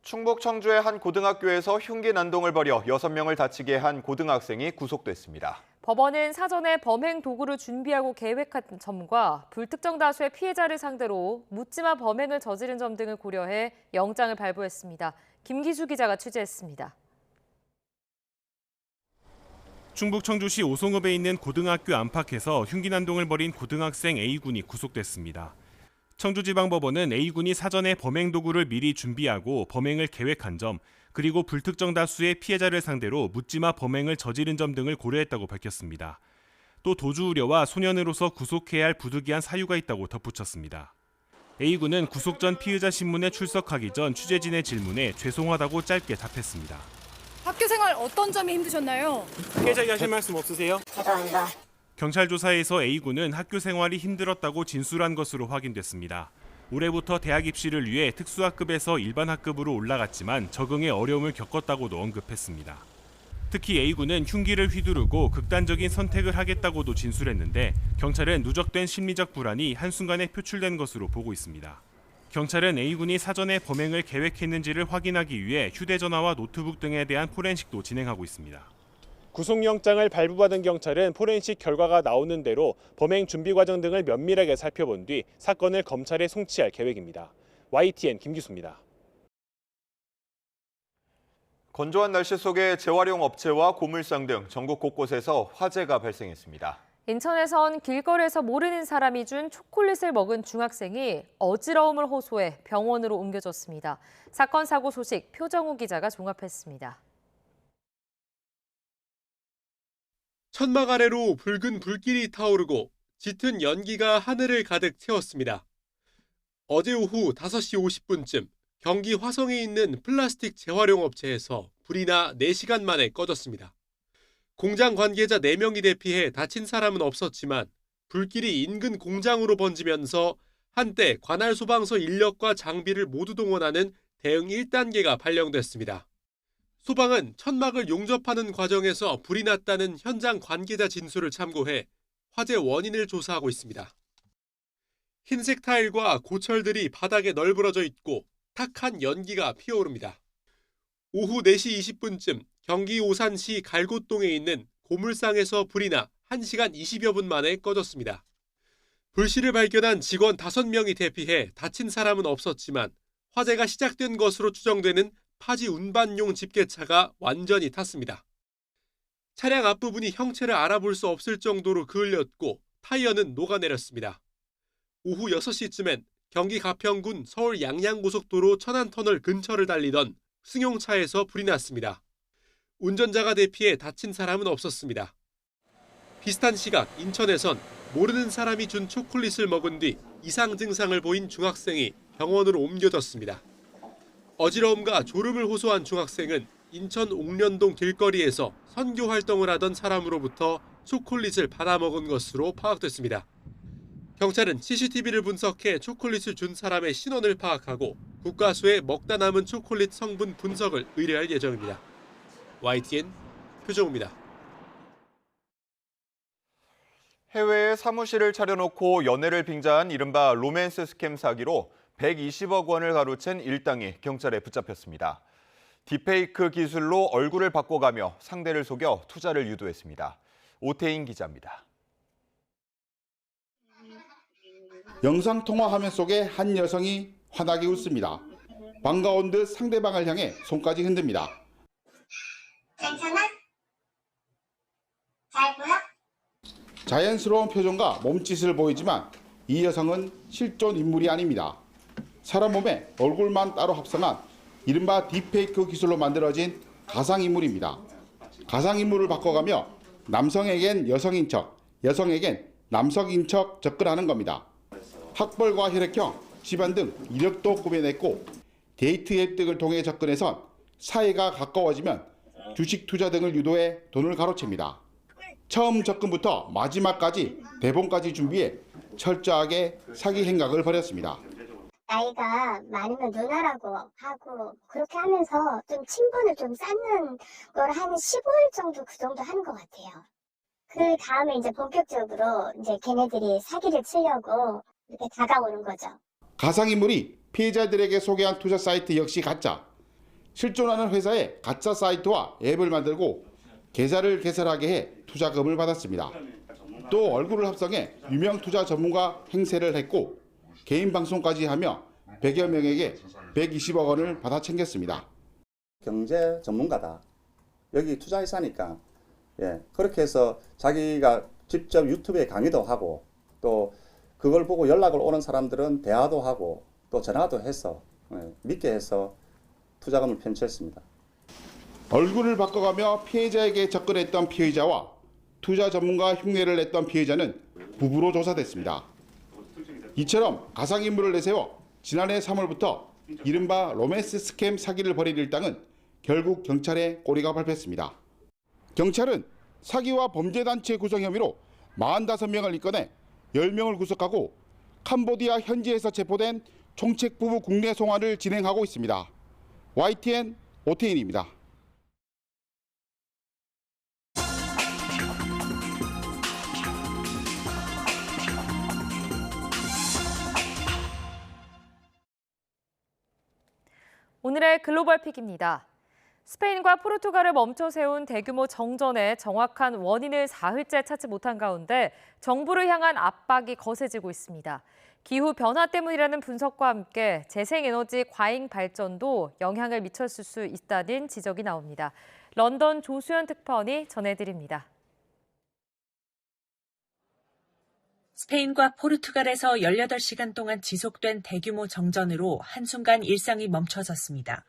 충북 청주의 한 고등학교에서 흉기 난동을 벌여 6명을 다치게 한 고등학생이 구속됐습니다. 법원은 사전에 범행 도구를 준비하고 계획한 점과 불특정 다수의 피해자를 상대로 묻지마 범행을 저지른 점 등을 고려해 영장을 발부했습니다. 김기수 기자가 취재했습니다. 충북 청주시 오송읍에 있는 고등학교 안팎에서 흉기 난동을 벌인 고등학생 A군이 구속됐습니다. 청주지방법원은 A군이 사전에 범행 도구를 미리 준비하고 범행을 계획한 점, 그리고 불특정 다수의 피해자를 상대로 묻지마 범행을 저지른 점 등을 고려했다고 밝혔습니다. 또 도주 우려와 소년으로서 구속해야 할 부득이한 사유가 있다고 덧붙였습니다. A군은 구속 전 피의자 신문에 출석하기 전 취재진의 질문에 죄송하다고 짧게 답했습니다. 학교 생활 어떤 점이 힘드셨나요? 피해자에게 하실 말씀 없으세요? 죄송합니다. 경찰 조사에서 A군은 학교 생활이 힘들었다고 진술한 것으로 확인됐습니다. 올해부터 대학 입시를 위해 특수학급에서 일반학급으로 올라갔지만 적응에 어려움을 겪었다고도 언급했습니다. 특히 A군은 흉기를 휘두르고 극단적인 선택을 하겠다고도 진술했는데 경찰은 누적된 심리적 불안이 한순간에 표출된 것으로 보고 있습니다. 경찰은 A군이 사전에 범행을 계획했는지를 확인하기 위해 휴대전화와 노트북 등에 대한 포렌식도 진행하고 있습니다. 구속영장을 발부받은 경찰은 포렌식 결과가 나오는 대로 범행 준비 과정 등을 면밀하게 살펴본 뒤 사건을 검찰에 송치할 계획입니다. YTN 김기수입니다. 건조한 날씨 속에 재활용 업체와 고물상 등 전국 곳곳에서 화재가 발생했습니다. 인천에선 길거리에서 모르는 사람이 준 초콜릿을 먹은 중학생이 어지러움을 호소해 병원으로 옮겨졌습니다. 사건 사고 소식 표정우 기자가 종합했습니다. 천막 아래로 붉은 불길이 타오르고 짙은 연기가 하늘을 가득 채웠습니다. 어제 오후 5시 50분쯤 경기 화성에 있는 플라스틱 재활용 업체에서 불이 나 4시간 만에 꺼졌습니다. 공장 관계자 4명이 대피해 다친 사람은 없었지만 불길이 인근 공장으로 번지면서 한때 관할 소방서 인력과 장비를 모두 동원하는 대응 1단계가 발령됐습니다. 소방은 천막을 용접하는 과정에서 불이 났다는 현장 관계자 진술을 참고해 화재 원인을 조사하고 있습니다. 흰색 타일과 고철들이 바닥에 널브러져 있고 탁한 연기가 피어오릅니다. 오후 4시 20분쯤 경기 오산시 갈곶동에 있는 고물상에서 불이 나 1시간 20여 분 만에 꺼졌습니다. 불씨를 발견한 직원 5명이 대피해 다친 사람은 없었지만 화재가 시작된 것으로 추정되는 파지 운반용 집게차가 완전히 탔습니다. 차량 앞부분이 형체를 알아볼 수 없을 정도로 그을렸고 타이어는 녹아내렸습니다. 오후 6시쯤엔 경기 가평군 서울 양양고속도로 천안터널 근처를 달리던 승용차에서 불이 났습니다. 운전자가 대피해 다친 사람은 없었습니다. 비슷한 시각 인천에선 모르는 사람이 준 초콜릿을 먹은 뒤 이상 증상을 보인 중학생이 병원으로 옮겨졌습니다. 어지러움과 졸음을 호소한 중학생은 인천 옥련동 길거리에서 선교 활동을 하던 사람으로부터 초콜릿을 받아먹은 것으로 파악됐습니다. 경찰은 CCTV를 분석해 초콜릿을 준 사람의 신원을 파악하고 국과수에 먹다 남은 초콜릿 성분 분석을 의뢰할 예정입니다. YTN 표정우입니다. 해외에 사무실을 차려놓고 연애를 빙자한 이른바 로맨스 스캠 사기로 120억 원을 가로챈 일당이 경찰에 붙잡혔습니다. 딥페이크 기술로 얼굴을 바꿔가며 상대를 속여 투자를 유도했습니다. 오태인 기자입니다. 영상통화 화면 속에 한 여성이 환하게 웃습니다. 반가운 듯 상대방을 향해 손까지 흔듭니다. 괜찮아? 잘 보여? 자연스러운 표정과 몸짓을 보이지만 이 여성은 실존 인물이 아닙니다. 사람 몸에 얼굴만 따로 합성한 이른바 딥페이크 기술로 만들어진 가상인물입니다. 가상인물을 바꿔가며 남성에겐 여성인 척, 여성에겐 남성인 척 접근하는 겁니다. 학벌과 혈액형, 집안 등 이력도 꾸며냈고 데이트 앱 등을 통해 접근해선 사이가 가까워지면 주식 투자 등을 유도해 돈을 가로챕니다. 처음 접근부터 마지막까지 대본까지 준비해 철저하게 사기 행각을 벌였습니다. 나이가 많으면 누나라고 하고 그렇게 하면서 좀 친분을 좀 쌓는 걸 한 15일 정도 그 정도 하는 것 같아요. 그 다음에 이제 본격적으로 이제 걔네들이 사기를 치려고 이렇게 다가오는 거죠. 가상인물이 피해자들에게 소개한 투자 사이트 역시 가짜. 실존하는 회사에 가짜 사이트와 앱을 만들고 계좌를 개설하게 해 투자금을 받았습니다. 또 얼굴을 합성해 유명 투자 전문가 행세를 했고 개인 방송까지 하며 100여 명에게 120억 원을 받아 챙겼습니다. 경제 전문가다. 여기 투자회사니까 그렇게 해서 자기가 직접 유튜브에 강의도 하고 또 그걸 보고 연락을 오는 사람들은 대화도 하고 또 전화도 해서 믿게 해서 투자금을 편취했습니다. 얼굴을 바꿔가며 피해자에게 접근했던 피의자와 투자 전문가 흉내를 냈던 피해자는 부부로 조사됐습니다. 이처럼 가상인물을 내세워 지난해 3월부터 이른바 로맨스 스캠 사기를 벌인 일당은 결국 경찰에 꼬리가 밟혔습니다. 경찰은 사기와 범죄단체 구성 혐의로 45명을 입건해 10명을 구속하고 캄보디아 현지에서 체포된 총책 부부 국내 송환을 진행하고 있습니다. YTN 오태인입니다. 오늘의 글로벌 픽입니다. 스페인과 포르투갈을 멈춰 세운 대규모 정전의 정확한 원인을 사흘째 찾지 못한 가운데 정부를 향한 압박이 거세지고 있습니다. 기후 변화 때문이라는 분석과 함께 재생에너지 과잉 발전도 영향을 미쳤을 수 있다는 지적이 나옵니다. 런던 조수연 특파원이 전해드립니다. 스페인과 포르투갈에서 18시간 동안 지속된 대규모 정전으로 한순간 일상이 멈춰졌습니다.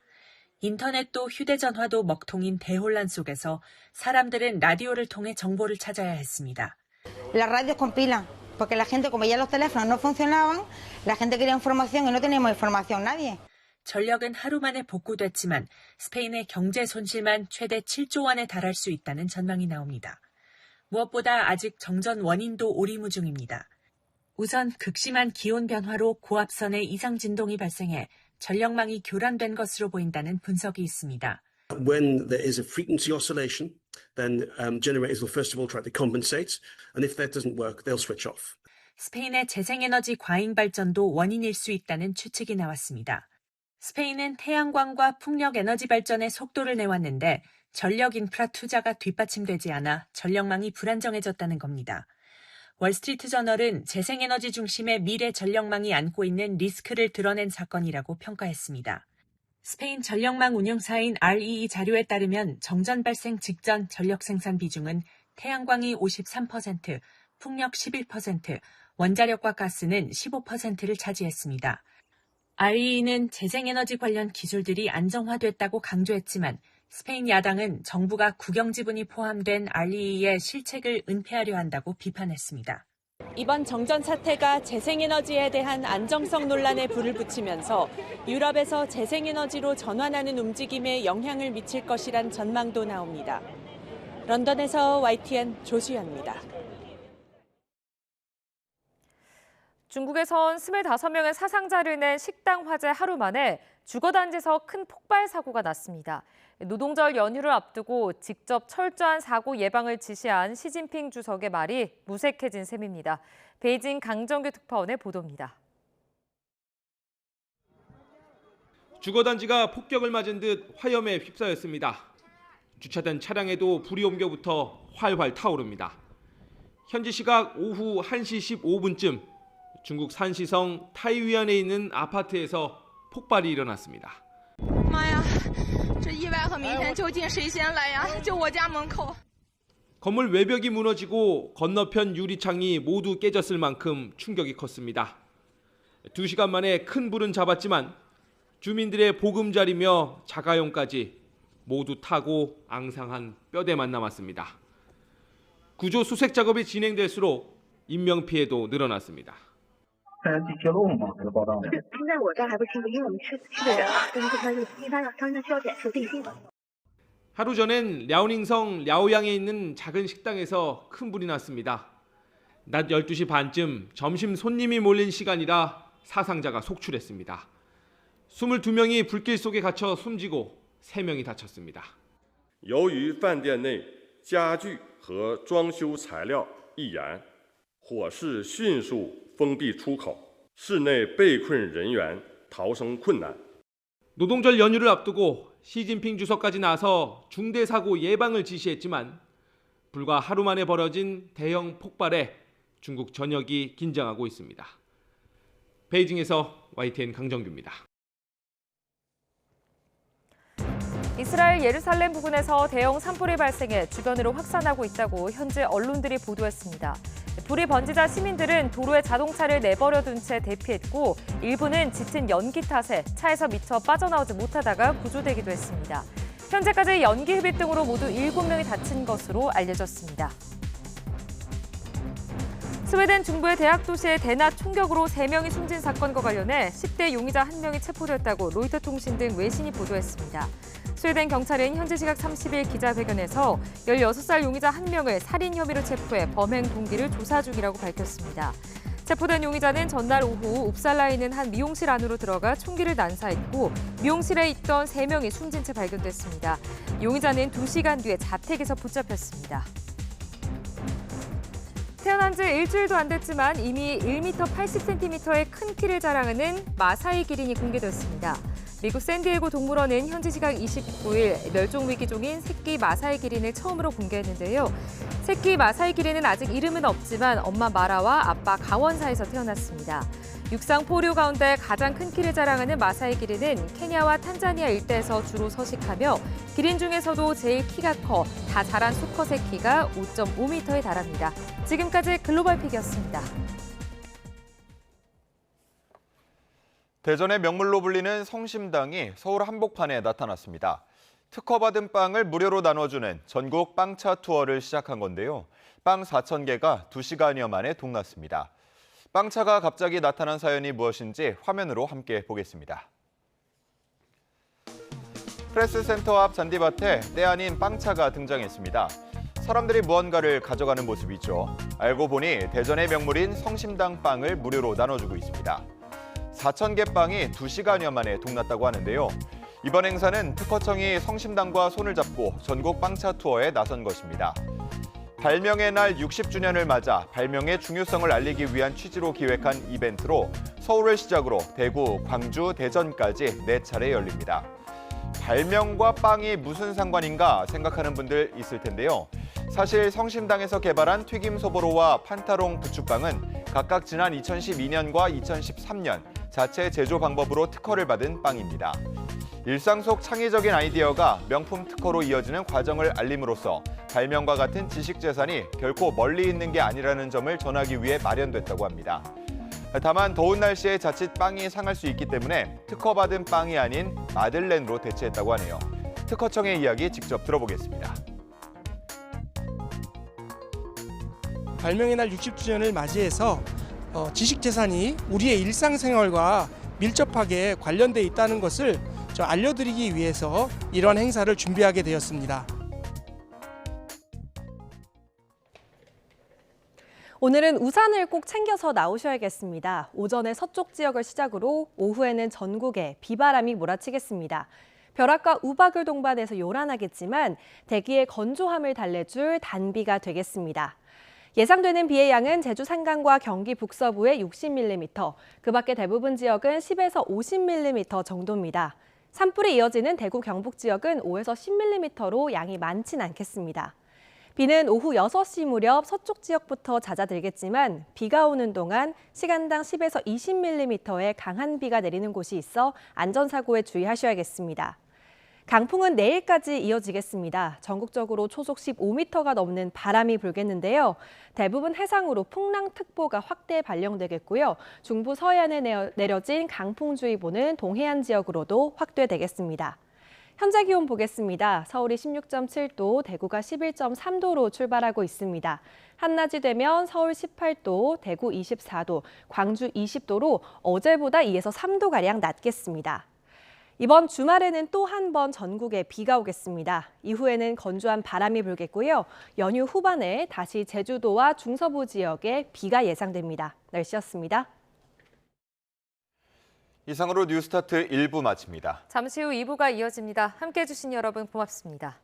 인터넷도 휴대전화도 먹통인 대혼란 속에서 사람들은 라디오를 통해 정보를 찾아야 했습니다. Las radios con pilas, porque la gente, como ya los teléfonos no funcionaban, la gente quería información y no teníamos información nadie. 전력은 하루 만에 복구됐지만 스페인의 경제 손실만 최대 7조 원에 달할 수 있다는 전망이 나옵니다. 무엇보다 아직 정전 원인도 오리무중입니다. 우선 극심한 기온 변화로 고압선의 이상 진동이 발생해 전력망이 교란된 것으로 보인다는 분석이 있습니다. When there is a frequency oscillation, then generators will first of all try to compensate, and if that doesn't work, they'll switch off. 스페인의 재생에너지 과잉 발전도 원인일 수 있다는 추측이 나왔습니다. 스페인은 태양광과 풍력 에너지 발전에 속도를 내왔는데 전력 인프라 투자가 뒷받침되지 않아 전력망이 불안정해졌다는 겁니다. 월스트리트 저널은 재생에너지 중심의 미래 전력망이 안고 있는 리스크를 드러낸 사건이라고 평가했습니다. 스페인 전력망 운영사인 REE 자료에 따르면 정전 발생 직전 전력 생산 비중은 태양광이 53%, 풍력 11%, 원자력과 가스는 15%를 차지했습니다. REE는 재생에너지 관련 기술들이 안정화됐다고 강조했지만 스페인 야당은 정부가 국영지분이 포함된 REE의 실책을 은폐하려 한다고 비판했습니다. 이번 정전 사태가 재생에너지에 대한 안정성 논란에 불을 붙이면서 유럽에서 재생에너지로 전환하는 움직임에 영향을 미칠 것이란 전망도 나옵니다. 런던에서 YTN 조수연입니다. 중국에선 25명의 사상자를 낸 식당 화재 하루 만에 주거단지에서 큰 폭발 사고가 났습니다. 노동절 연휴를 앞두고 직접 철저한 사고 예방을 지시한 시진핑 주석의 말이 무색해진 셈입니다. 베이징 강정규 특파원의 보도입니다. 주거단지가 폭격을 맞은 듯 화염에 휩싸였습니다. 주차된 차량에도 불이 옮겨붙어 활활 타오릅니다. 현지 시각 오후 1시 15분쯤 중국 산시성 타이위안에 있는 아파트에서 폭발이 일어났습니다. 건물 외벽이 무너지고 건너편 유리창이 모두 깨졌을 만큼 충격이 컸습니다. 2시간 만에 큰 불은 잡았지만 주민들의 보금자리며 자가용까지 모두 타고 앙상한 뼈대만 남았습니다. 구조 수색 작업이 진행될수록 인명피해도 늘어났습니다. 하루 전엔 랴오닝성 랴오양에 있는 작은 식당에서 큰 불이 났습니다. 낮 12시 반쯤 점심 손님이 몰린 시간이라 사상자가 속출했습니다. 22명이 불길 속에 갇혀 숨지고 3명이 다쳤습니다. 由于饭店内家具和装修材料易燃，火势迅速封闭出口，室内被困人员逃生困难。 노동절 연휴를 앞두고 시진핑 주석까지 나서 중대 사고 예방을 지시했지만 불과 하루 만에 벌어진 대형 폭발에 중국 전역이 긴장하고 있습니다. 베이징에서 YTN 강정규입니다. 이스라엘 예루살렘 부근에서 대형 산불이 발생해 주변으로 확산하고 있다고 현지 언론들이 보도했습니다. 불이 번지자 시민들은 도로에 자동차를 내버려둔 채 대피했고 일부는 짙은 연기 탓에 차에서 미처 빠져나오지 못하다가 구조되기도 했습니다. 현재까지 연기 흡입 등으로 모두 7명이 다친 것으로 알려졌습니다. 스웨덴 중부의 대학 도시의 대낮 총격으로 3명이 숨진 사건과 관련해 10대 용의자 1명이 체포됐다고 로이터 통신 등 외신이 보도했습니다. 스웨덴 경찰은 현지 시각 30일 기자회견에서 16살 용의자 1명을 살인 혐의로 체포해 범행 동기를 조사 중이라고 밝혔습니다. 체포된 용의자는 전날 오후 웁살라에 있는 한 미용실 안으로 들어가 총기를 난사했고 미용실에 있던 3명이 숨진 채 발견됐습니다. 용의자는 2시간 뒤에 자택에서 붙잡혔습니다. 태어난 지 일주일도 안 됐지만 이미 1m 80cm의 큰 키를 자랑하는 마사이 기린이 공개됐습니다. 미국 샌디에고 동물원은 현지 시각 29일 멸종위기종인 새끼 마사이 기린을 처음으로 공개했는데요. 새끼 마사이 기린은 아직 이름은 없지만 엄마 마라와 아빠 가원 사이에서 태어났습니다. 육상 포류 가운데 가장 큰 키를 자랑하는 마사이 기린은 케냐와 탄자니아 일대에서 주로 서식하며 기린 중에서도 제일 키가 커 다 자란 수컷의 키가 5.5m에 달합니다. 지금까지 글로벌픽이었습니다. 대전의 명물로 불리는 성심당이 서울 한복판에 나타났습니다. 특허받은 빵을 무료로 나눠주는 전국 빵차 투어를 시작한 건데요. 빵 4,000개가 2시간여 만에 동났습니다. 빵차가 갑자기 나타난 사연이 무엇인지 화면으로 함께 보겠습니다. 프레스센터 앞 잔디밭에 때 아닌 빵차가 등장했습니다. 사람들이 무언가를 가져가는 모습이죠. 알고 보니 대전의 명물인 성심당 빵을 무료로 나눠주고 있습니다. 4,000개 빵이 2시간여 만에 동났다고 하는데요. 이번 행사는 특허청이 성심당과 손을 잡고 전국 빵차 투어에 나선 것입니다. 발명의 날 60주년을 맞아 발명의 중요성을 알리기 위한 취지로 기획한 이벤트로 서울을 시작으로 대구, 광주, 대전까지 4차례 열립니다. 발명과 빵이 무슨 상관인가 생각하는 분들 있을 텐데요. 사실 성심당에서 개발한 튀김 소보로와 판타롱 부추빵은 각각 지난 2012년과 2013년 자체 제조 방법으로 특허를 받은 빵입니다. 일상 속 창의적인 아이디어가 명품 특허로 이어지는 과정을 알림으로써 발명과 같은 지식 재산이 결코 멀리 있는 게 아니라는 점을 전하기 위해 마련됐다고 합니다. 다만 더운 날씨에 자칫 빵이 상할 수 있기 때문에 특허받은 빵이 아닌 마들렌으로 대체했다고 하네요. 특허청의 이야기 직접 들어보겠습니다. 발명의 날 60주년을 맞이해서 지식 재산이 우리의 일상생활과 밀접하게 관련돼 있다는 것을 알려드리기 위해서 이런 행사를 준비하게 되었습니다. 오늘은 우산을 꼭 챙겨서 나오셔야겠습니다. 오전에 서쪽 지역을 시작으로 오후에는 전국에 비바람이 몰아치겠습니다. 벼락과 우박을 동반해서 요란하겠지만 대기의 건조함을 달래줄 단비가 되겠습니다. 예상되는 비의 양은 제주 산간과 경기 북서부에 60mm, 그 밖에 대부분 지역은 10에서 50mm 정도입니다. 산불이 이어지는 대구 경북 지역은 5에서 10mm로 양이 많진 않겠습니다. 비는 오후 6시 무렵 서쪽 지역부터 잦아들겠지만 비가 오는 동안 시간당 10에서 20mm의 강한 비가 내리는 곳이 있어 안전사고에 주의하셔야겠습니다. 강풍은 내일까지 이어지겠습니다. 전국적으로 초속 15m가 넘는 바람이 불겠는데요. 대부분 해상으로 풍랑특보가 확대 발령되겠고요. 중부 서해안에 내려진 강풍주의보는 동해안 지역으로도 확대되겠습니다. 현재 기온 보겠습니다. 서울이 16.7도, 대구가 11.3도로 출발하고 있습니다. 한낮이 되면 서울 18도, 대구 24도, 광주 20도로 어제보다 2에서 3도가량 낮겠습니다. 이번 주말에는 또 한 번 전국에 비가 오겠습니다. 이후에는 건조한 바람이 불겠고요. 연휴 후반에 다시 제주도와 중서부 지역에 비가 예상됩니다. 날씨였습니다. 이상으로 뉴스타트 1부 마칩니다. 잠시 후 2부가 이어집니다. 함께해 주신 여러분 고맙습니다.